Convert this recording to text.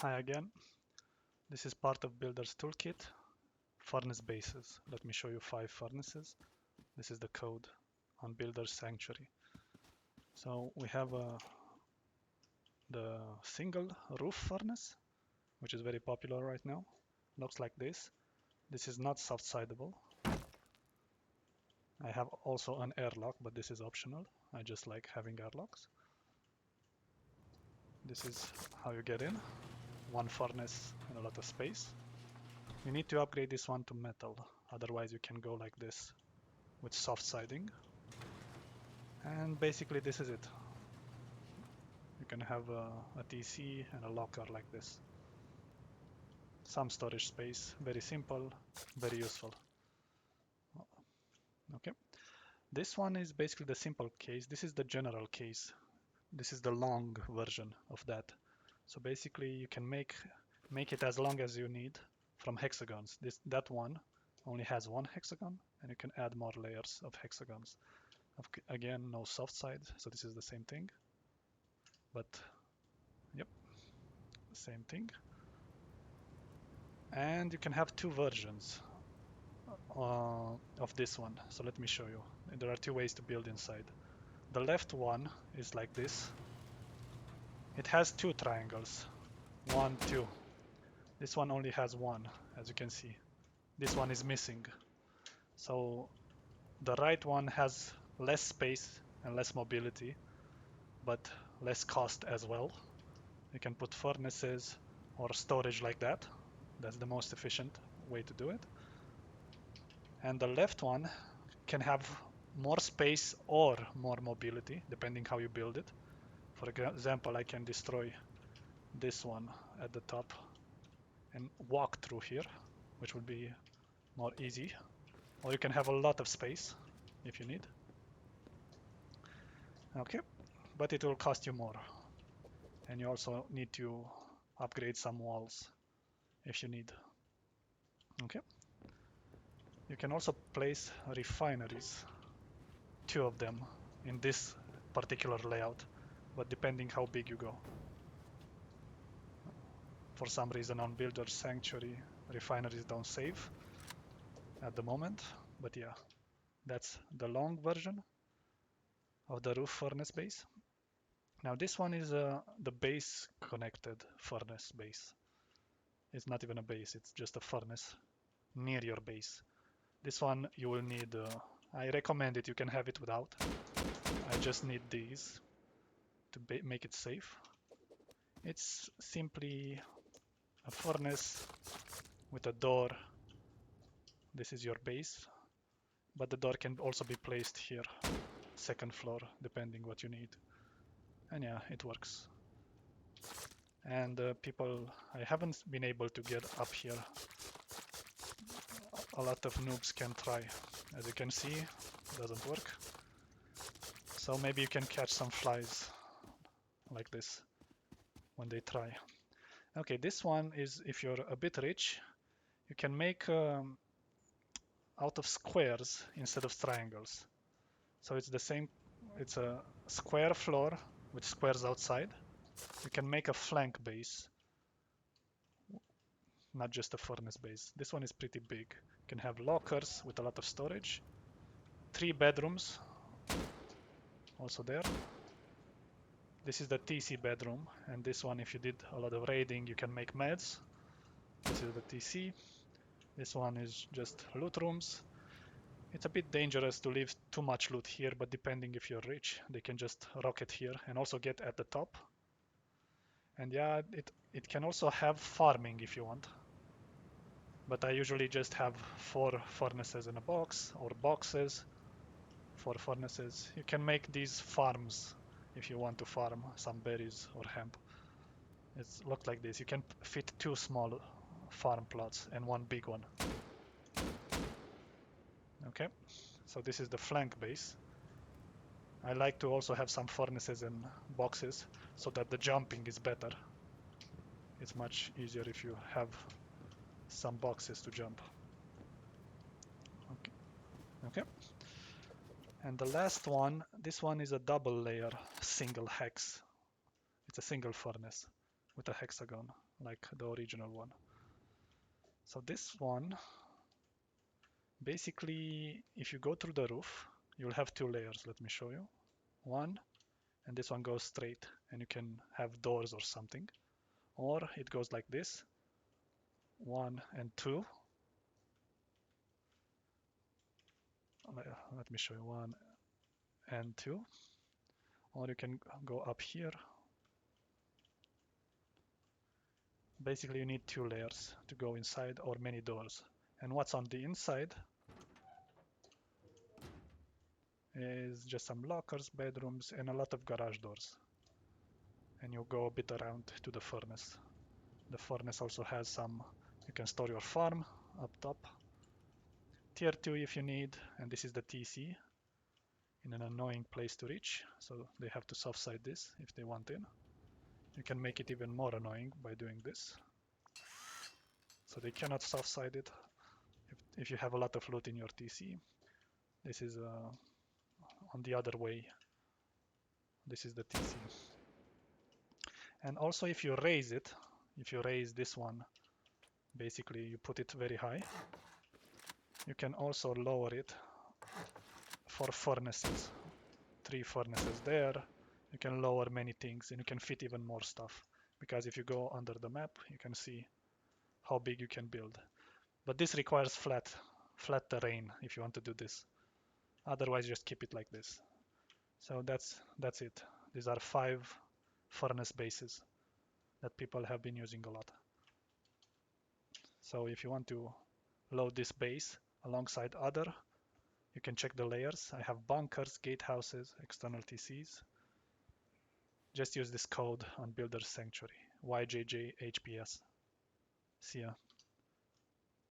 Hi again. This is part of Builder's Toolkit, furnace bases. Let me show you 5 furnaces. This is the code on Builder's Sanctuary. So we have the single roof furnace, which is very popular right now. Looks like this. This is not soft-sidable. I have also an airlock, but this is optional. I just like having airlocks. This is how you get in. One furnace and a lot of space. You need to upgrade this one to metal, otherwise you can go like this with soft siding. And basically this is it. You can have a TC and a locker like this. Some storage space, very simple, very useful. Okay, this one is basically the simple case. This is the general case. This is the long version of that. So basically you can make it as long as you need from hexagons. That one only has one hexagon, and you can add more layers of hexagons. Again, no soft side, so this is the same thing. But yep, same thing. And you can have 2 versions of this one. So let me show you. There are 2 ways to build inside. The left one is like this. It has 2 triangles. 1, 2. This one only has 1, as you can see. This one is missing. So the right one has less space and less mobility, but less cost as well. You can put furnaces or storage like that. That's the most efficient way to do it. And the left one can have more space or more mobility, depending how you build it. For example, I can destroy this one at the top and walk through here, which would be more easy. Or you can have a lot of space if you need. Okay, but it will cost you more. And you also need to upgrade some walls if you need. Okay. You can also place refineries, 2 of them in this particular layout, but depending how big you go. For some reason on Builder's Sanctuary, refineries don't save at the moment, but yeah, that's the long version of the roof furnace base. Now this one is the base connected furnace base. It's not even a base, it's just a furnace near your base. This one you will need, I recommend it, you can have it without. I just need these to make it safe. It's simply a furnace with a door. This is your base, but the door can also be placed here, 2nd floor, depending what you need. And yeah, it works. And I haven't been able to get up here. A lot of noobs can try. As you can see, it doesn't work. So maybe you can catch some flies like this when they try. Okay, this one is if you're a bit rich, you can make out of squares instead of triangles. So it's the same, it's a square floor with squares outside. You can make a flank base, not just a furnace base. This one is pretty big. You can have lockers with a lot of storage. 3 bedrooms also there. This is the TC bedroom, and this one, if you did a lot of raiding, you can make meds. This is the TC. This one is just loot rooms. It's a bit dangerous to leave too much loot here, but depending if you're rich, they can just rocket here and also get at the top. And yeah, it can also have farming if you want. But I usually just have 4 furnaces in a box, or boxes, 4 furnaces. You can make these farms if you want to farm some berries or hemp. It looks like this. You can fit 2 small farm plots and 1 big one. Okay, so this is the flank base. I like to also have some furnaces and boxes so that the jumping is better. It's much easier if you have some boxes to jump. Okay. And the last one, this one is a double layer single hex. It's a single furnace with a hexagon like the original one. So this one, basically, if you go through the roof, you'll have two layers. Let me show you. One, and this one goes straight, and you can have doors or something. Or it goes like this, 1 and 2. Let me show you 1 and 2. Or you can go up here. Basically, you need two layers to go inside, or many doors. And what's on the inside is just some lockers, bedrooms, and a lot of garage doors. And you go a bit around to the furnace. The furnace also has some, you can store your farm up top. Tier 2 if you need, and this is the TC in an annoying place to reach, so they have to soft side this if they want in. You can make it even more annoying by doing this. So they cannot soft side it if you have a lot of loot in your TC. This is on the other way. This is the TC. And also if you raise it, if you raise this one, basically you put it very high, you can also lower it for furnaces. 3 furnaces there. You can lower many things and you can fit even more stuff. Because if you go under the map, you can see how big you can build. But this requires flat terrain if you want to do this. Otherwise, just keep it like this. So that's it. These are 5 furnace bases that people have been using a lot. So if you want to load this base alongside other, you can check the layers. I have bunkers, gatehouses, external TCs. Just use this code on Builder's Sanctuary, YJJHPS. See ya.